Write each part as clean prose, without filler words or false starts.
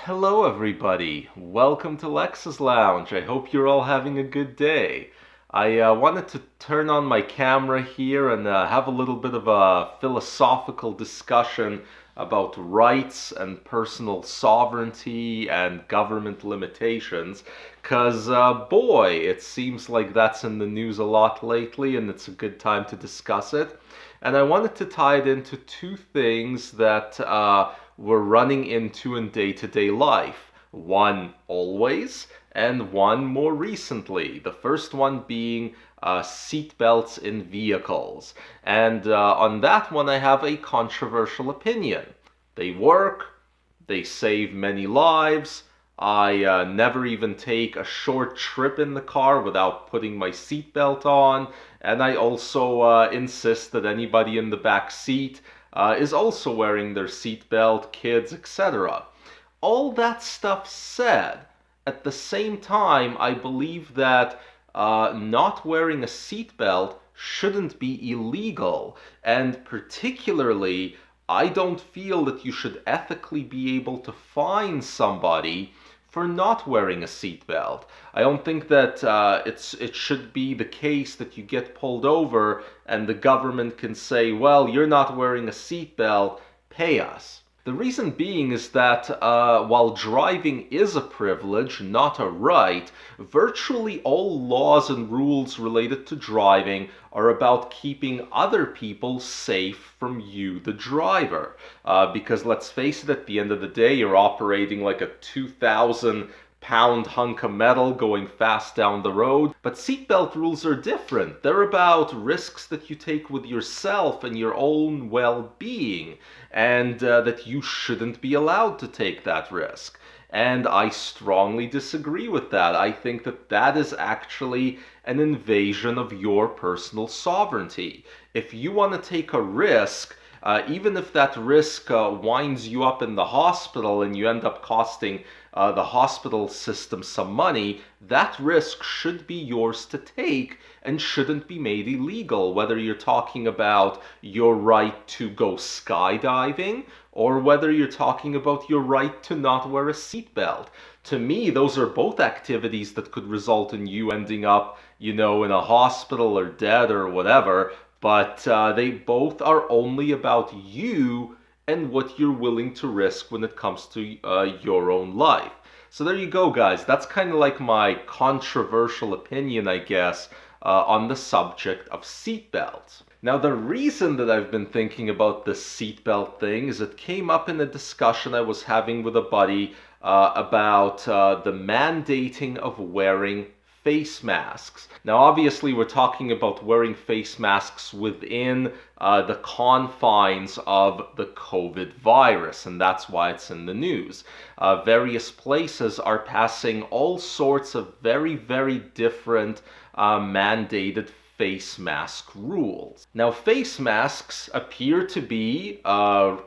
Hello everybody. Welcome to Lex's Lounge. I hope you're all having a good day. I wanted to turn on my camera here and have a little bit of a philosophical discussion about rights and personal sovereignty and government limitations. Because, boy, it seems like that's in the news a lot lately and it's a good time to discuss it. And I wanted to tie it into two things that we're running into in day-to-day life. One always, and one more recently. The first one being seat belts in vehicles. And on that one, I have a controversial opinion. They work, they save many lives. I never even take a short trip in the car without putting my seatbelt on. And I also insist that anybody in the back seat is also wearing their seatbelt, kids, etc. All that stuff said, at the same time, I believe that not wearing a seatbelt shouldn't be illegal. And particularly, I don't feel that you should ethically be able to fine somebody for not wearing a seatbelt. I don't think that it should be the case that you get pulled over and the government can say, well, you're not wearing a seatbelt, pay us. The reason being is that while driving is a privilege, not a right, virtually all laws and rules related to driving are about keeping other people safe from you, the driver. Because let's face it, at the end of the day, you're operating like a 2,000-pound hunk of metal going fast down the road. But seatbelt rules are different. They're about risks that you take with yourself and your own well-being, and that you shouldn't be allowed to take that risk. And I strongly disagree with that. I think that that is actually an invasion of your personal sovereignty. If you want to take a risk, even if that risk winds you up in the hospital and you end up costing the hospital system some money, that risk should be yours to take and shouldn't be made illegal, whether you're talking about your right to go skydiving or whether you're talking about your right to not wear a seatbelt. To me, those are both activities that could result in you ending up, in a hospital or dead or whatever, but they both are only about you and what you're willing to risk when it comes to your own life. So there you go, guys. That's kind of like my controversial opinion, I guess, on the subject of seatbelts. Now, the reason that I've been thinking about this seatbelt thing is it came up in a discussion I was having with a buddy about the mandating of wearing face masks. Now, obviously, we're talking about wearing face masks within the confines of the COVID virus, and that's why it's in the news. Various places are passing all sorts of very, very different mandated face mask rules. Now, face masks appear to be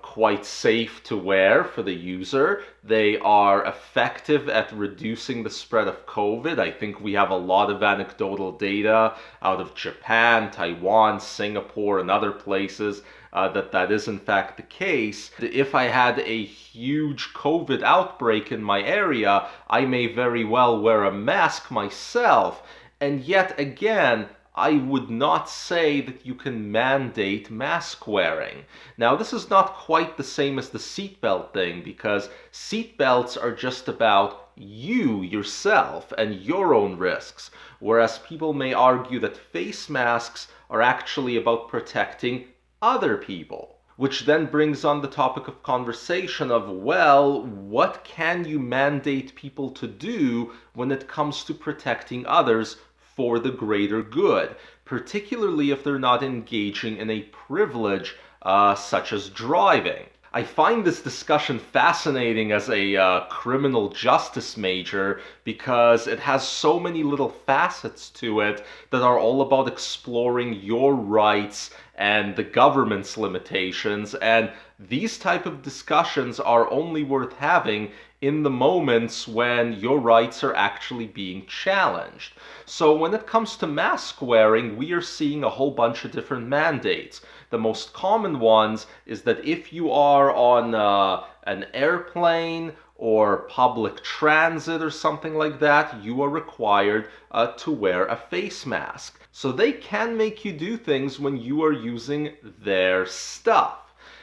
quite safe to wear for the user. They are effective at reducing the spread of COVID. I think we have a lot of anecdotal data out of Japan, Taiwan, Singapore, and other places that is in fact the case. If I had a huge COVID outbreak in my area, I may very well wear a mask myself. And yet again, I would not say that you can mandate mask wearing. Now, this is not quite the same as the seatbelt thing, because seatbelts are just about you, yourself, and your own risks, whereas people may argue that face masks are actually about protecting other people. Which then brings on the topic of conversation of, well, what can you mandate people to do when it comes to protecting others for the greater good, particularly if they're not engaging in a privilege such as driving. I find this discussion fascinating as a criminal justice major because it has so many little facets to it that are all about exploring your rights and the government's limitations, and these type of discussions are only worth having in the moments when your rights are actually being challenged. So when it comes to mask wearing, we are seeing a whole bunch of different mandates. the most common ones is that if you are on an airplane or public transit or something like that, you are required to wear a face mask. So they can make you do things when you are using their stuff.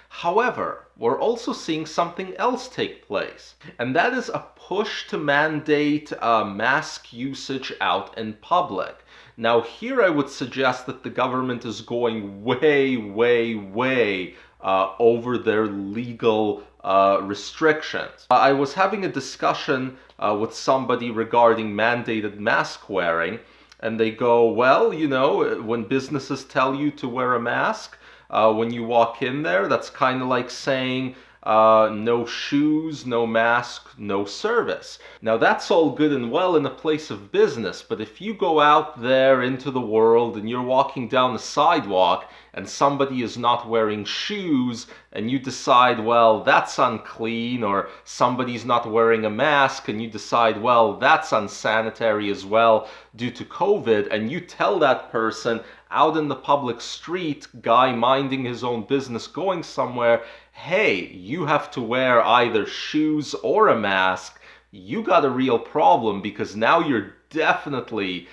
However, we're also seeing something else take place, and that is a push to mandate mask usage out in public. Now, here I would suggest that the government is going way, way, way over their legal restrictions. I was having a discussion with somebody regarding mandated mask wearing, and they go, well, you know, when businesses tell you to wear a mask, when you walk in there, that's kind of like saying no shoes, no mask, no service. Now that's all good and well in a place of business, but if you go out there into the world and you're walking down the sidewalk and somebody is not wearing shoes and you decide, well, that's unclean, or somebody's not wearing a mask and you decide, well, that's unsanitary as well due to COVID, and you tell that person out in the public street, guy minding his own business going somewhere, hey, you have to wear either shoes or a mask, you got a real problem, because now you're definitely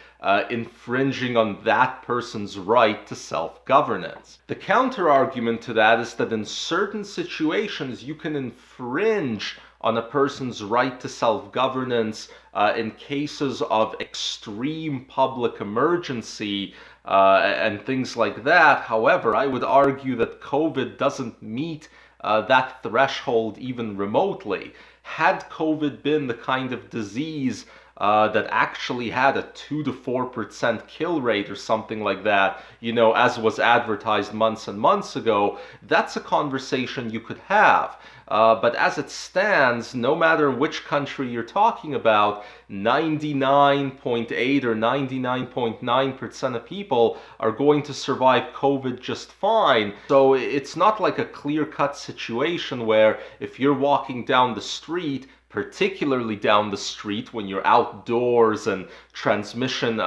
infringing on that person's right to self-governance. The counter-argument to that is that in certain situations you can infringe on a person's right to self-governance in cases of extreme public emergency and things like that. However, I would argue that COVID doesn't meet that threshold even remotely. Had COVID been the kind of disease that actually had a 2 to 4% kill rate or something like that, you know, as was advertised months and months ago, that's a conversation you could have. But as it stands, no matter which country you're talking about, 99.8 or 99.9% of people are going to survive COVID just fine. So it's not like a clear-cut situation where if you're walking down the street, particularly down the street when you're outdoors and transmission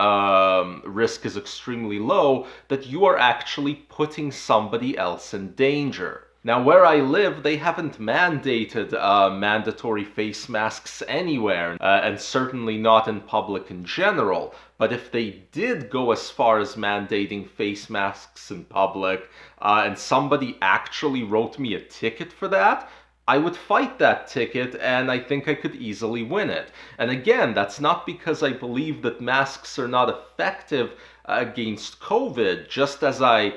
risk is extremely low, that you are actually putting somebody else in danger. Now, where I live, they haven't mandated mandatory face masks anywhere, and certainly not in public in general. But if they did go as far as mandating face masks in public, and somebody actually wrote me a ticket for that, I would fight that ticket, and I think I could easily win it. And again, that's not because I believe that masks are not effective against COVID, just as I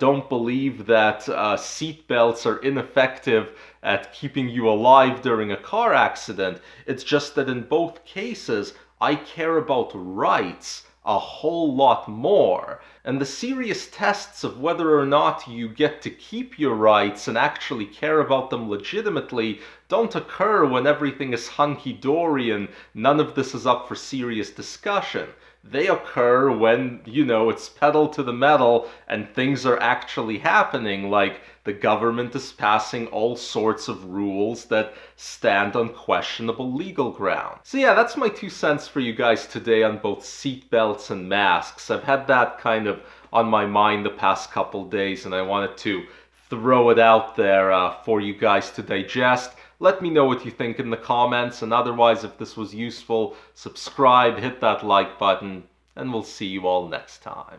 don't believe that seatbelts are ineffective at keeping you alive during a car accident. It's just that in both cases, I care about rights a whole lot more. And the serious tests of whether or not you get to keep your rights and actually care about them legitimately don't occur when everything is hunky-dory and none of this is up for serious discussion. They occur when, you know, it's pedal to the metal and things are actually happening, like the government is passing all sorts of rules that stand on questionable legal ground. So yeah, that's my 2 cents for you guys today on both seatbelts and masks. I've had that kind of on my mind the past couple days, and I wanted to throw it out there for you guys to digest. Let me know what you think in the comments, and otherwise, if this was useful, subscribe, hit that like button, and we'll see you all next time.